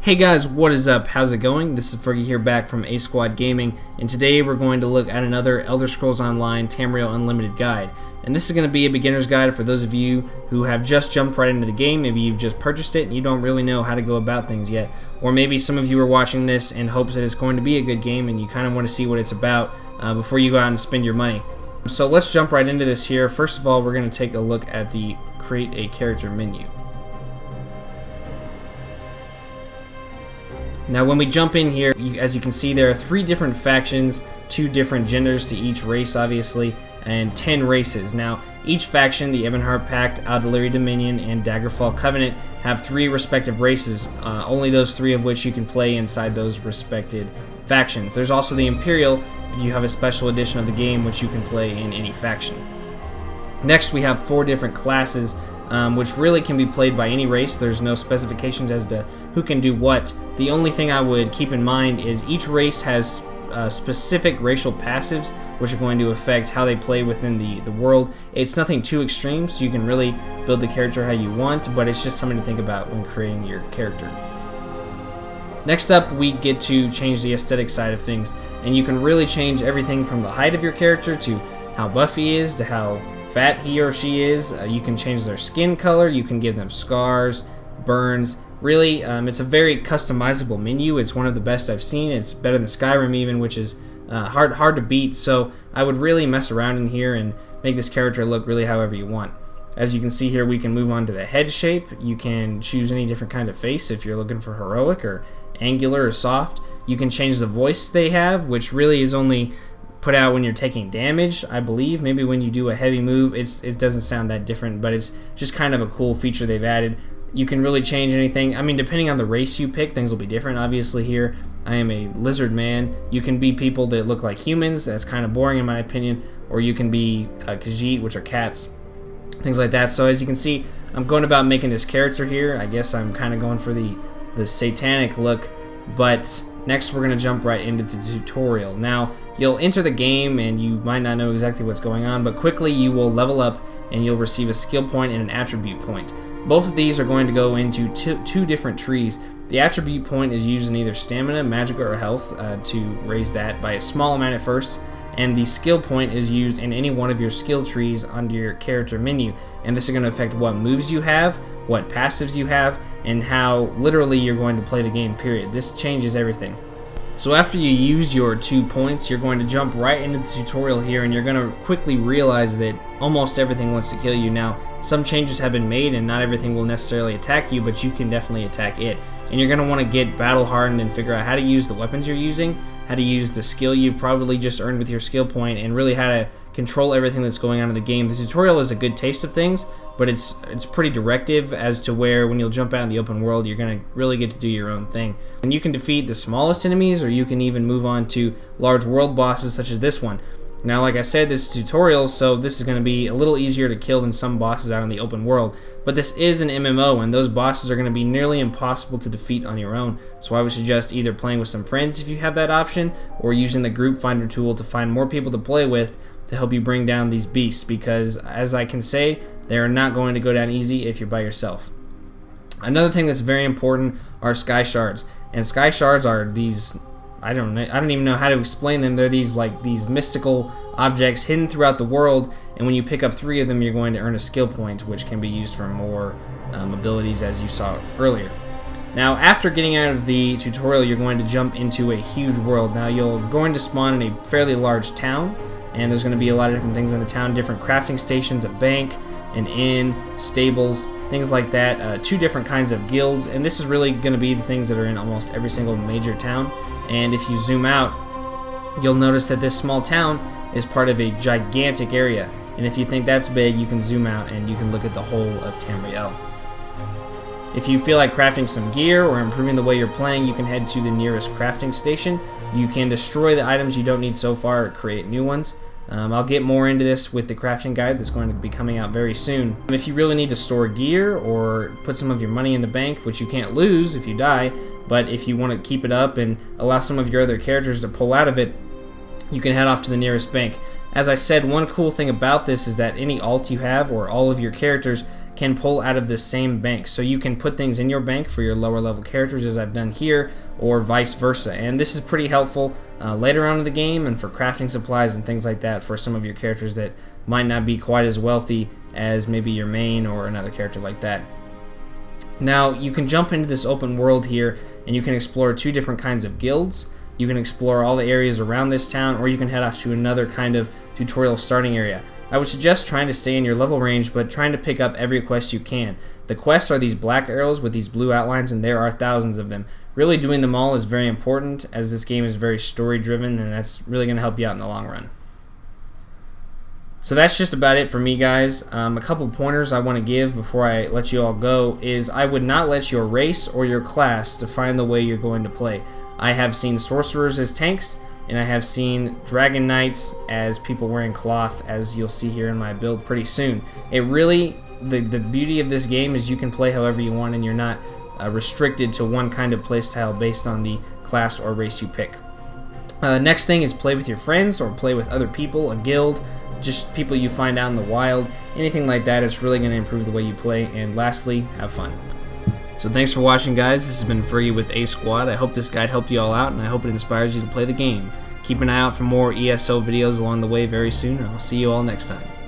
Hey guys, what is up? How's it going? This is Furgie here back from A Squad Gaming, and today we're going to look at another Elder Scrolls Online Tamriel Unlimited guide. And this is going to be a beginner's guide for those of you who have just jumped right into the game. Maybe you've just purchased it and you don't really know how to go about things yet. Or maybe some of you are watching this in hopes that it's going to be a good game and you kind of want to see what it's about before you go out and spend your money. So let's jump right into this here. First of all, we're going to take a look at the Create a Character menu. Now when we jump in here, as you can see, there are 3 different factions, 2 different genders to each race obviously, and 10 races. Now each faction, the Ebonheart Pact, Aldilary Dominion, and Daggerfall Covenant, have 3 respective races, only those 3 of which you can play inside those respected factions. There's also the Imperial, if you have a special edition of the game, which you can play in any faction. Next we have 4 different classes, which really can be played by any race. There's no specifications as to who can do what. The only thing I would keep in mind is each race has specific racial passives which are going to affect how they play within the world. It's nothing too extreme, so you can really build the character how you want, but it's just something to think about when creating your character. Next up, we get to change the aesthetic side of things, and you can really change everything from the height of your character to how buff he is to how fat he or she is. You can change their skin color, you can give them scars, burns. Really, it's a very customizable menu. It's one of the best I've seen. It's better than Skyrim even, which is hard to beat. So I would really mess around in here and make this character look really however you want. As you can see here, we can move on to the head shape. You can choose any different kind of face if you're looking for heroic or angular or soft. You can change the voice they have, which really is only put out when you're taking damage, I believe. Maybe when you do a heavy move, it doesn't sound that different, but it's just kind of a cool feature they've added. You can really change anything. I mean, depending on the race you pick, things will be different. Obviously here, I am a lizard man. You can be people that look like humans. That's kind of boring in my opinion. Or you can be Khajiit, which are cats. Things like that. So as you can see, I'm going about making this character here. I guess I'm kind of going for the satanic look. But next we're going to jump right into the tutorial. Now, you'll enter the game and you might not know exactly what's going on, but quickly you will level up and you'll receive a skill point and an attribute point. Both of these are going to go into two different trees. The attribute point is used in either stamina, magicka, or health to raise that by a small amount at first, and the skill point is used in any one of your skill trees under your character menu, and this is going to affect what moves you have, what passives you have, and how literally you're going to play the game, period. This changes everything. So after you use your 2 points, you're going to jump right into the tutorial here, and you're going to quickly realize that almost everything wants to kill you. Now, some changes have been made and not everything will necessarily attack you, but you can definitely attack it. And you're going to want to get battle hardened and figure out how to use the weapons you're using, how to use the skill you've probably just earned with your skill point, and really how to control everything that's going on in the game. The tutorial is a good taste of things, but it's pretty directive as to where when you'll jump out in the open world, you're going to really get to do your own thing. And you can defeat the smallest enemies, or you can even move on to large world bosses such as this one. Now, like I said, this is a tutorial, so this is going to be a little easier to kill than some bosses out in the open world. But this is an MMO, and those bosses are going to be nearly impossible to defeat on your own. So I would suggest either playing with some friends if you have that option, or using the group finder tool to find more people to play with to help you bring down these beasts, because as I can say, they are not going to go down easy if you're by yourself. Another thing that's very important are Skyshards, and Skyshards are these, I don't even know how to explain them. They're these mystical objects hidden throughout the world, and when you pick up 3 of them, you're going to earn a skill point, which can be used for more abilities, as you saw earlier. Now, after getting out of the tutorial, you're going to jump into a huge world. Now, you're going to spawn in a fairly large town, and there's going to be a lot of different things in the town, different crafting stations, a bank, an inn, stables, things like that, 2 different kinds of guilds, and this is really going to be the things that are in almost every single major town. And if you zoom out, you'll notice that this small town is part of a gigantic area, and if you think that's big, you can zoom out and you can look at the whole of Tamriel. If you feel like crafting some gear or improving the way you're playing, you can head to the nearest crafting station. You can destroy the items you don't need so far or create new ones. I'll get more into this with the crafting guide that's going to be coming out very soon. If you really need to store gear or put some of your money in the bank, which you can't lose if you die, but if you want to keep it up and allow some of your other characters to pull out of it, you can head off to the nearest bank. As I said, one cool thing about this is that any alt you have or all of your characters can pull out of the same bank. So you can put things in your bank for your lower level characters, as I've done here, or vice versa. And this is pretty helpful later on in the game and for crafting supplies and things like that for some of your characters that might not be quite as wealthy as maybe your main or another character like that. Now you can jump into this open world here and you can explore 2 different kinds of guilds. You can explore all the areas around this town, or you can head off to another kind of tutorial starting area. I would suggest trying to stay in your level range, but trying to pick up every quest you can. The quests are these black arrows with these blue outlines, and there are thousands of them. Really doing them all is very important, as this game is very story driven, and that's really going to help you out in the long run. So that's just about it for me, guys. A couple pointers I want to give before I let you all go is I would not let your race or your class define the way you're going to play. I have seen sorcerers as tanks, and I have seen dragon knights as people wearing cloth, as you'll see here in my build pretty soon. It really, the beauty of this game is you can play however you want, and you're not restricted to one kind of playstyle based on the class or race you pick. Next thing is play with your friends or play with other people, a guild, just people you find out in the wild, anything like that. It's really going to improve the way you play. And lastly, have fun. So thanks for watching, guys. This has been Furgie with A Squad. I hope this guide helped you all out, and I hope it inspires you to play the game. Keep an eye out for more ESO videos along the way very soon, and I'll see you all next time.